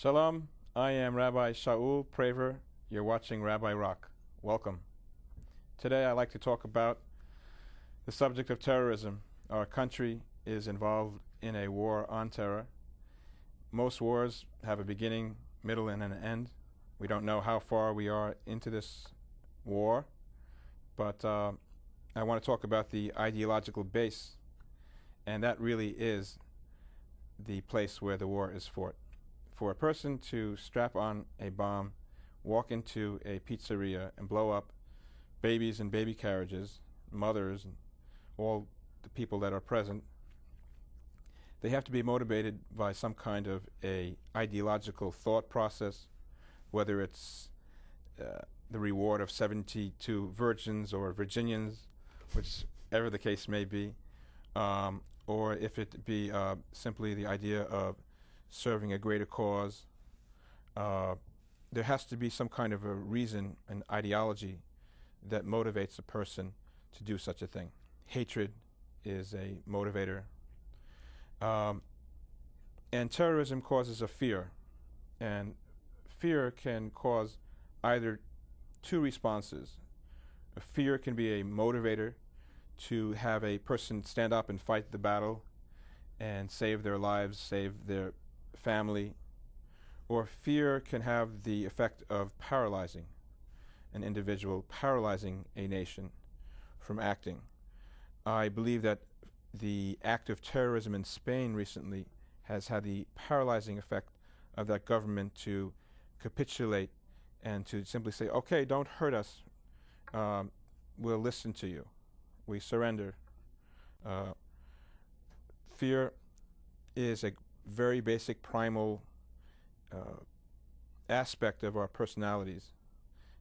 Shalom, I am Rabbi Shaul Praver. You're watching Rabbi Rock. Welcome. Today I'd like to talk about the subject of terrorism. Our country is involved in a war on terror. Most wars have a beginning, middle, and an end. We don't know how far we are into this war, but I want to talk about the ideological base, and that really is the place where the war is fought. For a person to strap on a bomb, walk into a pizzeria and blow up babies and baby carriages, mothers, and all the people that are present, they have to be motivated by some kind of a ideological thought process, whether it's the reward of 72 virgins or Virginians, whichever the case may be, or if it be simply the idea of serving a greater cause. There has to be some kind of a reason, an ideology that motivates a person to do such a thing. Hatred is a motivator. And terrorism causes a fear. And fear can cause either two responses. A fear can be a motivator to have a person stand up and fight the battle and save their lives, save their family. Or fear can have the effect of paralyzing an individual, paralyzing a nation from acting. I believe that the act of terrorism in Spain recently has had the paralyzing effect of that government to capitulate and to simply say, okay, don't hurt us, we'll listen to you, we surrender. Fear is a very basic primal aspect of our personalities,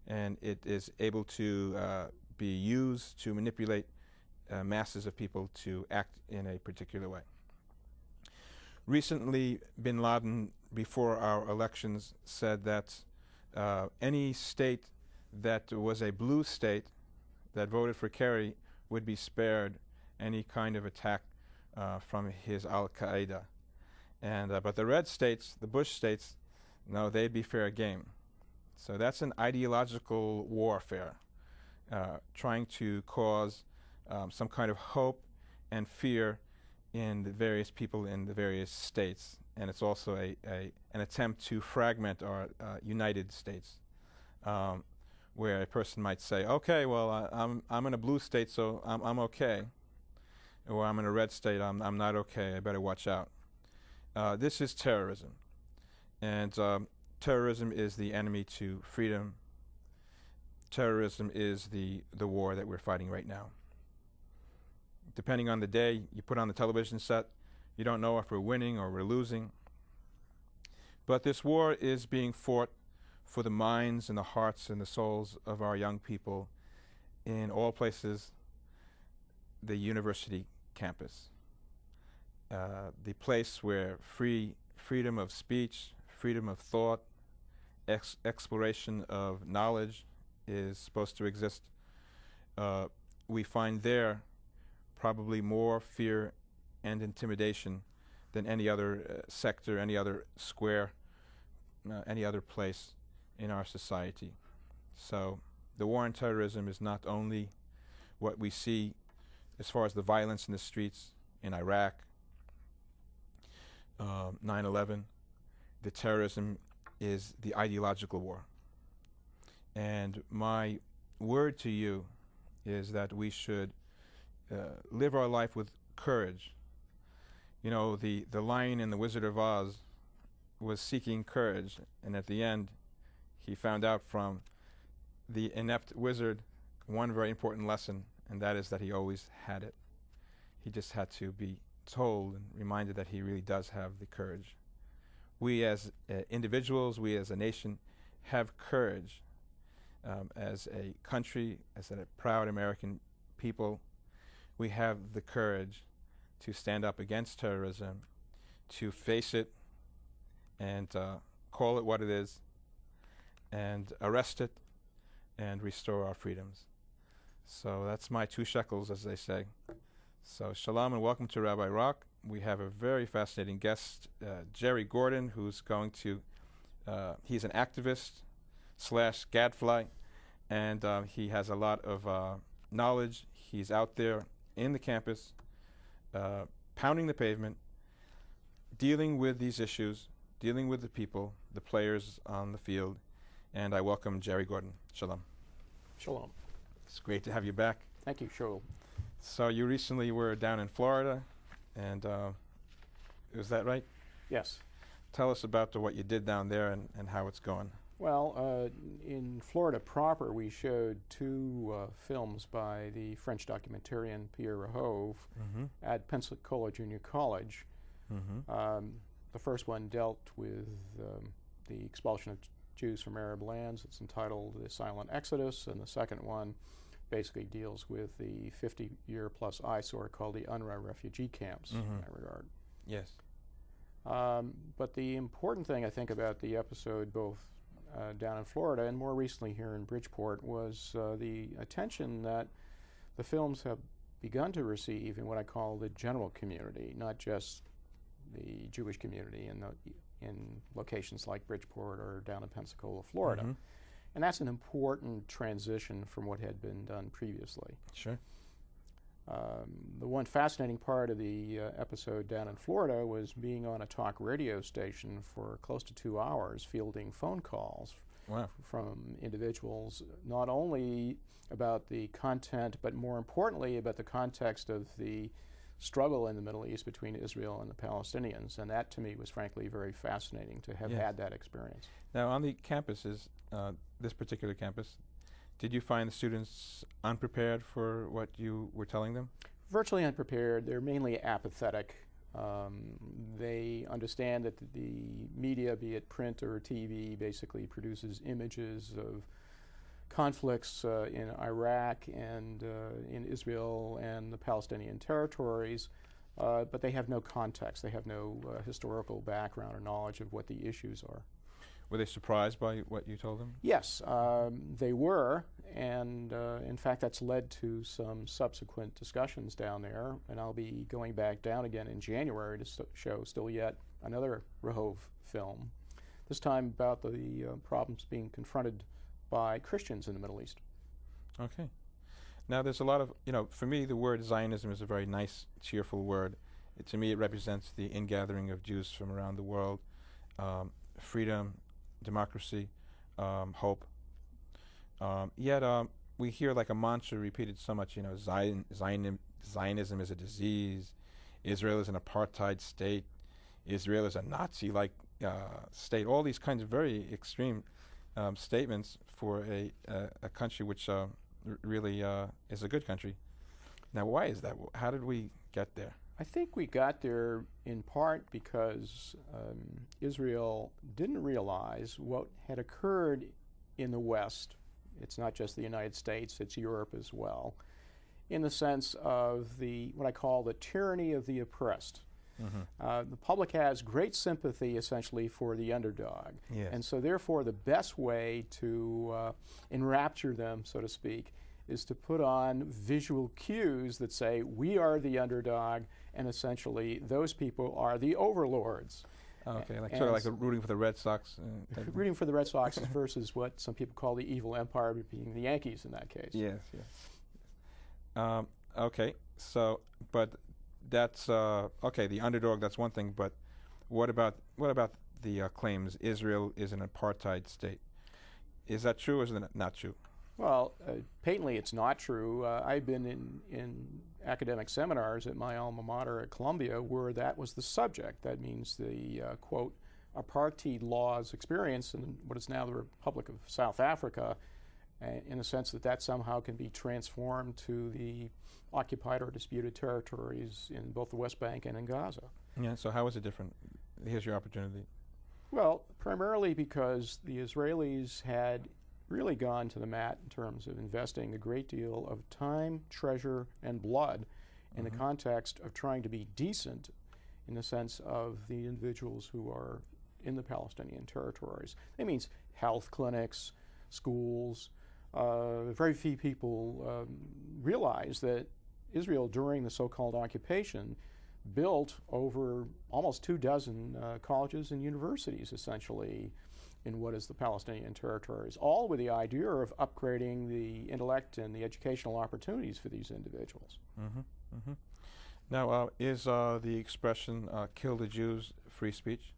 and it is able to be used to manipulate masses of people to act in a particular way. Recently, bin Laden, before our elections, said that any state that was a blue state that voted for Kerry would be spared any kind of attack from his Al-Qaeda. But the red states, the Bush states, no, they'd be fair game. So that's an ideological warfare, trying to cause some kind of hope and fear in the various people in the various states. And it's also an attempt to fragment our United States, where a person might say, okay, well, I'm in a blue state, so I'm okay. Or I'm in a red state, I'm not okay, I better watch out. This is terrorism. And terrorism is the enemy to freedom. Terrorism is the war that we're fighting right now. Depending on the day you put on the television set, you don't know if we're winning or we're losing. But this war is being fought for the minds and the hearts and the souls of our young people in all places, the university campus. The place where freedom of speech, freedom of thought, exploration of knowledge is supposed to exist. We find there probably more fear and intimidation than any other sector, any other square, any other place in our society. So the war on terrorism is not only what we see as far as the violence in the streets in Iraq, 9/11, the terrorism is the ideological war. And my word to you is that we should live our life with courage. You know, the lion in the Wizard of Oz was seeking courage, and at the end he found out from the inept wizard one very important lesson, and that is that he always had it. He just had to be told and reminded that he really does have the courage. We as individuals, we as a nation have courage. As a country, as a proud American people, we have the courage to stand up against terrorism, to face it and call it what it is, and arrest it and restore our freedoms. So that's my 2 shekels, as they say. So shalom and welcome to Rabbi Rock. We have a very fascinating guest, Jerry Gordon, who's going to He's an activist / gadfly, and he has a lot of knowledge. He's out there in the campus, pounding the pavement, dealing with these issues, dealing with the people, the players on the field. And I welcome Jerry Gordon. Shalom. Shalom. It's great to have you back. Thank you, Shaul. So you recently were down in Florida, and is that right? Yes. Tell us about what you did down there and how it's going. Well, in Florida proper, we showed two films by the French documentarian Pierre Rahove at Pensacola Junior College. The first one dealt with the expulsion of Jews from Arab lands. It's entitled The Silent Exodus, and the second one basically deals with the 50-year-plus eyesore called the UNRWA refugee camps in that regard. Yes. But the important thing, I think, about the episode, both down in Florida and more recently here in Bridgeport, was the attention that the films have begun to receive in what I call the general community, not just the Jewish community in locations like Bridgeport or down in Pensacola, Florida. And that's an important transition from what had been done previously. Sure. The one fascinating part of the episode down in Florida was being on a talk radio station for close to 2 hours, fielding phone calls from individuals, not only about the content, but more importantly about the context of the struggle in the Middle East between Israel and the Palestinians. And that, to me, was frankly very fascinating to have had that experience. Now, on the campuses, this particular campus, did you find the students unprepared for what you were telling them? Virtually unprepared. They're mainly apathetic. They understand that the media, be it print or TV, basically produces images of conflicts in Iraq and in Israel and the Palestinian territories, but they have no context. They have no historical background or knowledge of what the issues are. Were they surprised by what you told them? Yes, they were, and in fact that's led to some subsequent discussions down there, and I'll be going back down again in January to show still yet another Rahove film, this time about the problems being confronted by Christians in the Middle East. Okay. Now there's a lot of, for me the word Zionism is a very nice, cheerful word. To me it represents the ingathering of Jews from around the world, freedom, democracy, hope. Yet we hear like a mantra repeated so much, Zionism is a disease, Israel is an apartheid state, Israel is a Nazi-like state, all these kinds of very extreme statements for a country which really is a good country. Now, why is that? How did we get there? I think we got there in part because Israel didn't realize what had occurred in the West. It's not just the United States, it's Europe as well, in the sense of what I call the tyranny of the oppressed. The public has great sympathy, essentially, for the underdog. Yes. And so, therefore, the best way to enrapture them, so to speak, is to put on visual cues that say, we are the underdog, and essentially, those people are the overlords. Okay, sort of like rooting for the Red Sox. Rooting for the Red Sox versus what some people call the evil empire, being the Yankees in that case. Yes, yes. Okay, so, but that's okay. The underdog, that's one thing. But what about the claims Israel is an apartheid state? Is that true, or is it not true? Well, patently it's not true. I've been in academic seminars at my alma mater at Columbia where that was the subject. That means the quote apartheid laws experience in what is now the Republic of South Africa, in the sense that somehow can be transformed to the occupied or disputed territories in both the West Bank and in Gaza. Yeah, so how is it different? Here's your opportunity. Well, primarily because the Israelis had really gone to the mat in terms of investing a great deal of time, treasure, and blood in the context of trying to be decent in the sense of the individuals who are in the Palestinian territories. That means health clinics, schools. Very few people realize that Israel, during the so-called occupation, built over almost 24 colleges and universities, essentially, in what is the Palestinian territories, all with the idea of upgrading the intellect and the educational opportunities for these individuals. Now, is the expression "kill the Jews" free speech?